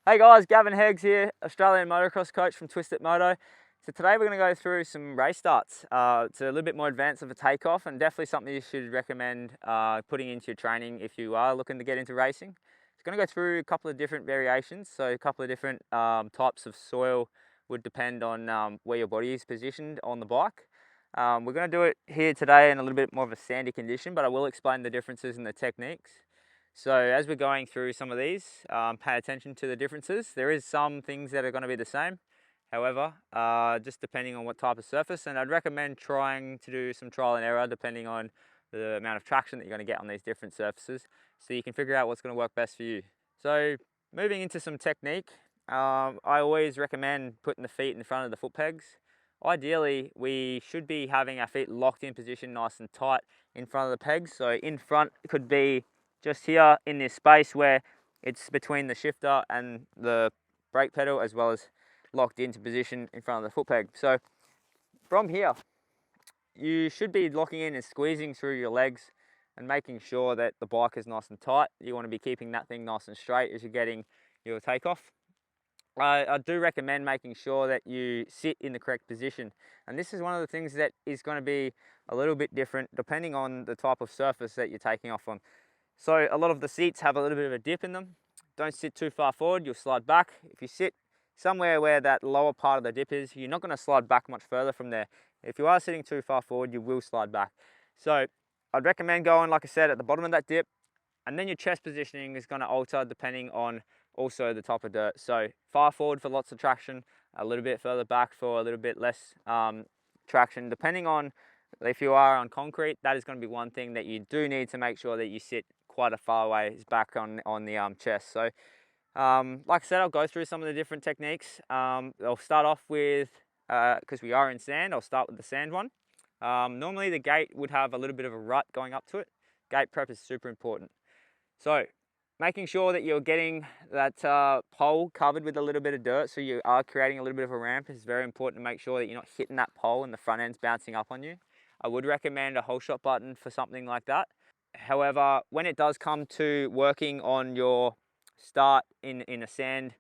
Hey guys, Gavin Heggs here, Australian motocross coach from Twisted Moto. So today we're going to go through some race starts. It's a little bit more advanced of a takeoff and definitely something you should recommend putting into your training if you are looking to get into racing. It's going to go through a couple of different variations, so a couple of different types of soil would depend on where your body is positioned on the bike. We're going to do it here today in a little bit more of a sandy condition, but I will explain the differences in the techniques. So as we're going through some of these, pay attention to the differences. There is some things that are going to be the same, however, just depending on what type of surface, and I'd recommend trying to do some trial and error depending on the amount of traction that you're going to get on these different surfaces, so you can figure out what's going to work best for you. So moving into some technique, I always recommend putting the feet in front of the foot pegs. Ideally, we should be having our feet locked in position nice and tight in front of the pegs. So in front could be just here in this space where it's between the shifter and the brake pedal, as well as locked into position in front of the foot peg. So from here, you should be locking in and squeezing through your legs and making sure that the bike is nice and tight. You want to be keeping that thing nice and straight as you're getting your takeoff. I do recommend making sure that you sit in the correct position, and this is one of the things that is going to be a little bit different depending on the type of surface that you're taking off on. So a lot of the seats have a little bit of a dip in them. Don't sit too far forward, you'll slide back. If you sit somewhere where that lower part of the dip is, you're not going to slide back much further from there. If you are sitting too far forward, you will slide back. So I'd recommend going, like I said, at the bottom of that dip, and then your chest positioning is going to alter depending on also the type of dirt. So far forward for lots of traction, a little bit further back for a little bit less traction. Depending on if you are on concrete, that is going to be one thing that you do need to make sure that you sit quite a far ways back on the chest. So like I said, I'll go through some of the different techniques. I'll start off with, because we are in sand, I'll start with the sand one. Normally the gate would have a little bit of a rut going up to it. Gate prep is super important. So making sure that you're getting that pole covered with a little bit of dirt, so you are creating a little bit of a ramp. It's very important to make sure that you're not hitting that pole and the front end's bouncing up on you. I would recommend a whole shot button for something like that. However, when it does come to working on your start in a sand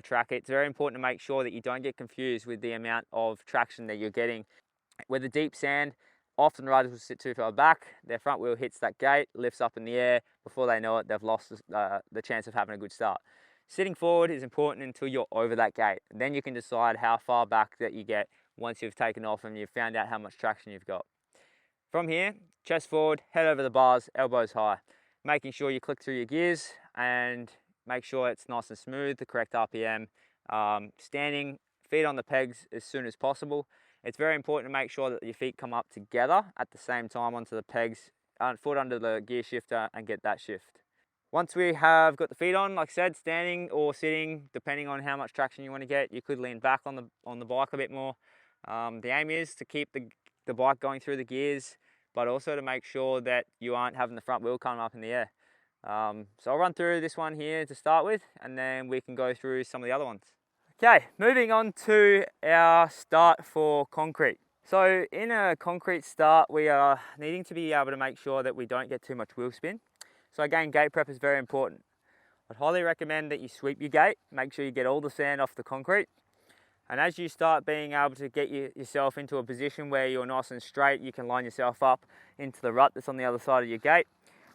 track, it's very important to make sure that you don't get confused with the amount of traction that you're getting. With the deep sand, often riders will sit too far back, their front wheel hits that gate, lifts up in the air. Before they know it, they've lost the chance of having a good start. Sitting forward is important until you're over that gate. Then you can decide how far back that you get once you've taken off and you've found out how much traction you've got. From here, chest forward, head over the bars, elbows high. Making sure you click through your gears and make sure it's nice and smooth, the correct RPM. Standing, feet on the pegs as soon as possible. It's very important to make sure that your feet come up together at the same time onto the pegs, foot under the gear shifter, and get that shift. Once we have got the feet on, like I said, standing or sitting, depending on how much traction you want to get, you could lean back on the bike a bit more. The aim is to keep the bike going through the gears, but also to make sure that you aren't having the front wheel come up in the air. So I'll run through this one here to start with, and then we can go through some of the other ones. Okay, moving on to our start for concrete. So in a concrete start, we are needing to be able to make sure that we don't get too much wheel spin. So again, gate prep is very important. I'd highly recommend that you sweep your gate, make sure you get all the sand off the concrete. And as you start being able to get yourself into a position where you're nice and straight, you can line yourself up into the rut that's on the other side of your gate.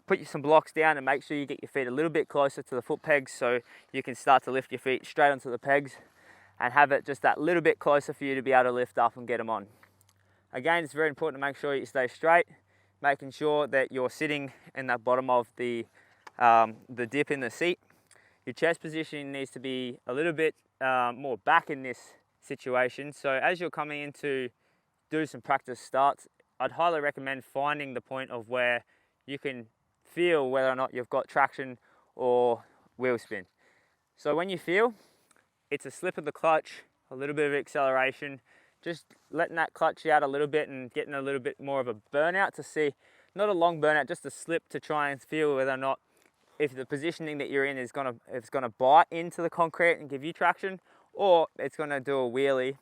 Put some blocks down and make sure you get your feet a little bit closer to the foot pegs so you can start to lift your feet straight onto the pegs and have it just that little bit closer for you to be able to lift up and get them on. Again, it's very important to make sure you stay straight, making sure that you're sitting in the bottom of the dip in the seat. Your chest position needs to be a little bit more back in this situation. So as you're coming in to do some practice starts, I'd highly recommend finding the point of where you can feel whether or not you've got traction or wheel spin. So when you feel, it's a slip of the clutch, a little bit of acceleration, just letting that clutch out a little bit and getting a little bit more of a burnout to see, not a long burnout, just a slip to try and feel whether or not if the positioning that you're in is gonna bite into the concrete and give you traction, or it's gonna do a wheelie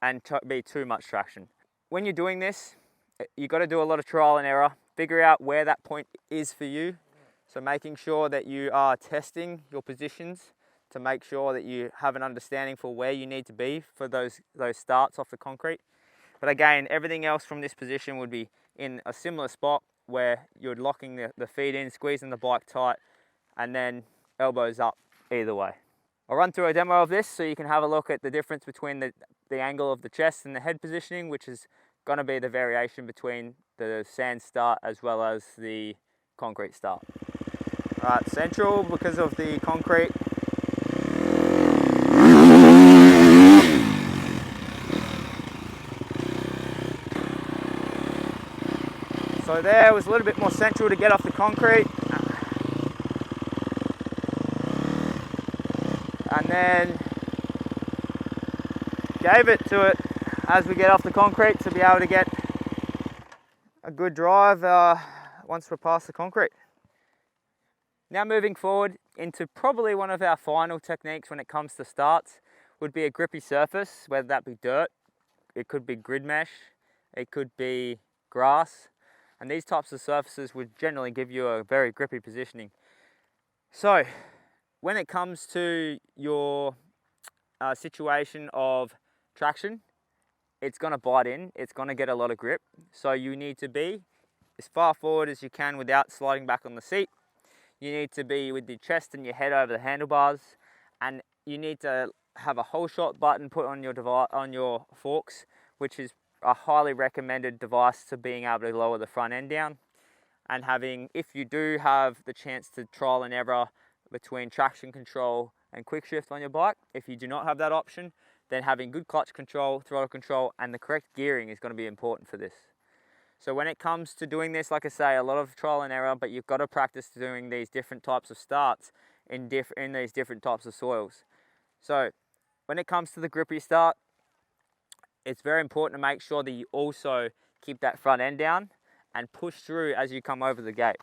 and be too much traction. When you're doing this, you've got to do a lot of trial and error, figure out where that point is for you. So making sure that you are testing your positions to make sure that you have an understanding for where you need to be for those starts off the concrete. But again, everything else from this position would be in a similar spot where you're locking the feet in, squeezing the bike tight, and then elbows up either way. I'll run through a demo of this so you can have a look at the difference between the angle of the chest and the head positioning, which is going to be the variation between the sand start as well as the concrete start. Alright, central because of the concrete. So there was a little bit more central to get off the concrete. And then gave it to it as we get off the concrete to be able to get a good drive once we're past the concrete. Now moving forward into probably one of our final techniques when it comes to starts would be a grippy surface, whether that be dirt, it could be grid mesh, it could be grass, and these types of surfaces would generally give you a very grippy positioning. So when it comes to your situation of traction, it's going to bite in, it's going to get a lot of grip, so you need to be as far forward as you can without sliding back on the seat. You need to be with your chest and your head over the handlebars, and you need to have a whole shot button put on your forks, which is a highly recommended device to being able to lower the front end down. And having, if you do have the chance to trial and error between traction control and quick shift on your bike, if you do not have that option, then having good clutch control, throttle control, and the correct gearing is going to be important for this. So when it comes to doing this, like I say, a lot of trial and error, but you've got to practice doing these different types of starts in these different types of soils. So when it comes to the grippy start, it's very important to make sure that you also keep that front end down and push through as you come over the gate.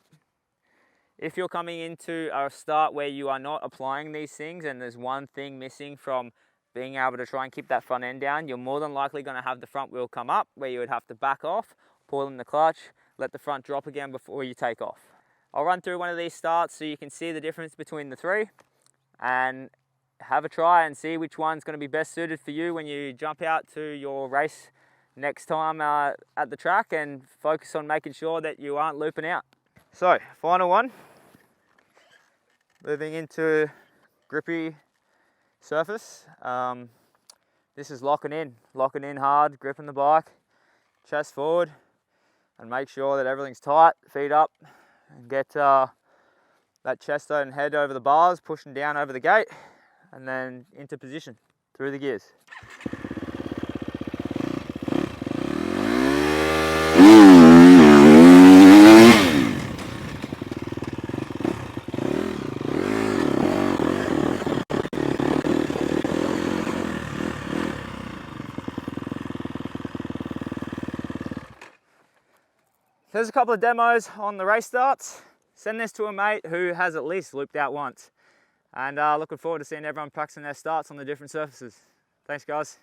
If you're coming into a start where you are not applying these things and there's one thing missing from being able to try and keep that front end down, you're more than likely going to have the front wheel come up where you would have to back off, pull in the clutch, let the front drop again before you take off. I'll run through one of these starts so you can see the difference between the three and have a try and see which one's going to be best suited for you when you jump out to your race next time at the track, and focus on making sure that you aren't looping out. So, final one. Moving into grippy surface. This is locking in hard, gripping the bike, chest forward, and make sure that everything's tight, feet up, and get that chest and head over the bars, pushing down over the gate, and then into position through the gears. There's a couple of demos on the race starts. Send this to a mate who has at least looped out once. And looking forward to seeing everyone practicing their starts on the different surfaces. Thanks guys.